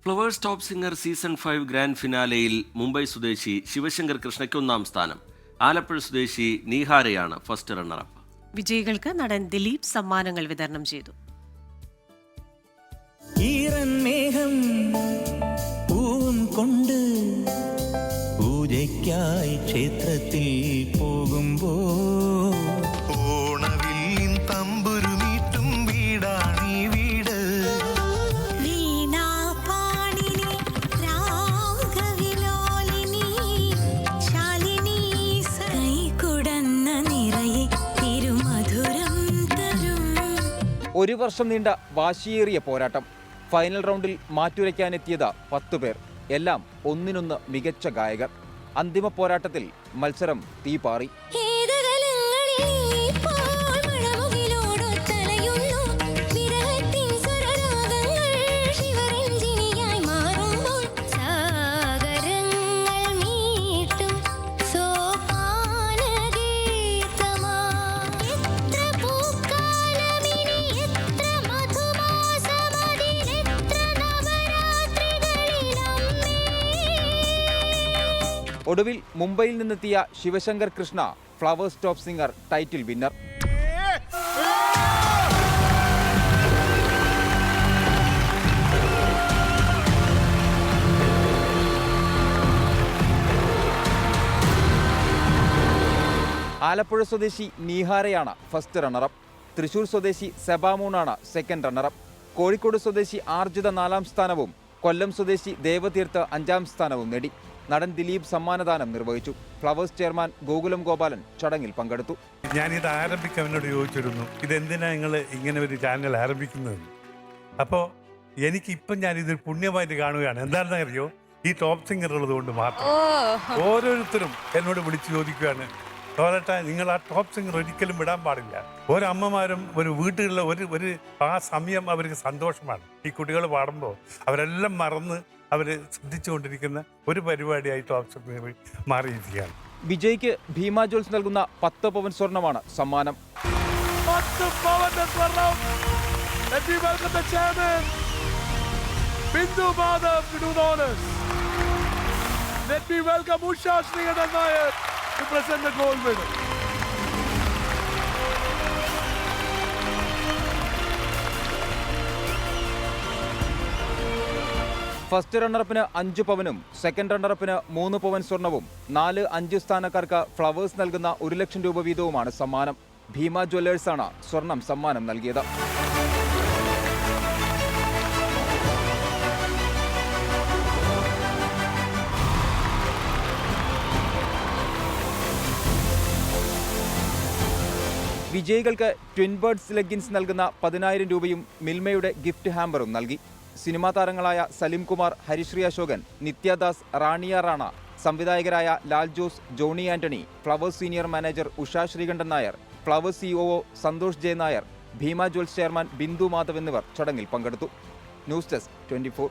Flowers top singer season 5 grand ഫിനാലെയിൽ മുംബൈ സ്വദേശി ശിവശങ്കർ കൃഷ്ണയ്ക്ക് 1-ാം സ്ഥാനം. ആലപ്പുഴ സ്വദേശി നീഹാരയാണ് ഫസ്റ്റ് റണ്ണറപ്പ്. വിജയികൾക്ക് നടൻ ദിലീപ് സമ്മാനങ്ങൾ വിതരണം ചെയ്തു. കൊണ്ട് പൂജയ്ക്കായി ക്ഷേത്രത്തിൽ പോകുമ്പോ ഓണവില്ലിൻ തമ്പുരുമീട്ടും വീടാണീ വീട്. ഒരു വർഷം നീണ്ട വാശിയേറിയ പോരാട്ടം. ഫൈനൽ റൗണ്ടിൽ മാറ്റുരയ്ക്കാനെത്തിയത് 10 പേർ. എല്ലാം ഒന്നിനൊന്ന് മികച്ച ഗായകർ. അന്തിമ പോരാട്ടത്തിൽ മത്സരം തീപാറി. ഒടുവിൽ മുംബൈയിൽ നിന്നെത്തിയ Sivasankar Krishna flowers top singer title winner. Alappuzha സ്വദേശി നീഹാരയാണ് ഫസ്റ്റ് റണ്ണറപ്പ്. തൃശൂർ സ്വദേശി സെബാമൂണാണ് സെക്കൻഡ് റണ്ണറപ്പ്. കോഴിക്കോട് സ്വദേശി ആർജിത 4-ാം സ്ഥാനവും കൊല്ലം സ്വദേശി ദേവതീർത്ത് 5-ാം സ്ഥാനവും നേടി. നടൻ ദിലീപ് സമ്മാനദാനം നിർവഹിച്ചു. ഫ്ലവേഴ്സ് ചെയർമാൻ ഗോകുലം ഗോപാലൻ ചടങ്ങിൽ പങ്കെടുത്തു. ഞാനിത് ആരംഭിക്കാനോട് ചോദിച്ചിരുന്നു, ഇതെന്തിനാ നിങ്ങൾ ഇങ്ങനെ ഒരു ചാനൽ ആരംഭിക്കുന്നത്? അപ്പോൾ എനിക്കിപ്പം ഞാനിതൊരു പുണ്യമായിട്ട് കാണുകയാണ്. എന്താണെന്ന് അറിയോ, ഈ ടോപ്പ് സിംഗർ ഉള്ളത് കൊണ്ട് മാത്രം. ഓരോരുത്തരും എന്നോട് വിളിച്ചു ചോദിക്കുകയാണ്, തോരട്ട നിങ്ങൾ ആ ടോപ്പ് സിംഗർ ഒരിക്കലും വിടാൻ പാടില്ല. ഓരമ്മമാരും ഒരു വീട്ടിലുള്ള ഒരു ആ സമയം അവർക്ക് സന്തോഷമാണ്. ഈ കുട്ടികൾ പാടുമ്പോൾ അവരെല്ലാം മറന്ന് അവർ ശ്രദ്ധിച്ചുകൊണ്ടിരിക്കുന്ന ഒരു പരിപാടിയായി ടോപ്പ് സിംഗർ മാറിയിരിക്കുകയാണ്. വിജയ്ക്ക് ഭീമ ജ്വൽസ് നൽകുന്ന 10 പവൻ സ്വർണമാണ് സമ്മാനം. 10 പവന്റെ സ്വർണം. Bindu Madhav to do the honors. Let me welcome Usha Sriharan Nair to present the gold medal. First റണ്ണറപ്പിന് 5 പവനും സെക്കൻഡ് റണ്ണറപ്പിന് 3 പവൻ സ്വർണവും 4-5 സ്ഥാനക്കാർക്ക് ഫ്ലവേഴ്സ് നൽകുന്ന 1 ലക്ഷം രൂപ വീതവുമാണ് സമ്മാനം. ഭീമ ജ്വല്ലേഴ്സാണ് സ്വർണം സമ്മാനം നൽകിയത്. വിജയികൾക്ക് ട്വിൻ ബേർഡ്സ് ലെഗിൻസ് നൽകുന്ന 10,000 രൂപയും മിൽമയുടെ ഗിഫ്റ്റ് ഹാമ്പറും നൽകി. സിനിമാ താരങ്ങളായ സലിം കുമാർ, ഹരിശ്രീ അശോകൻ, നിത്യദാസ്, റാണിയ റാണ, സംവിധായകരായ Lal Jose, Johny Antony, flowers senior manager Usha Sreekandan Nair, flowers COO Santhosh J Nair, Bhima jewels chairman Bindu Madhav എന്നിവർ ചടങ്ങിൽ പങ്കെടുത്തു. News desk 24.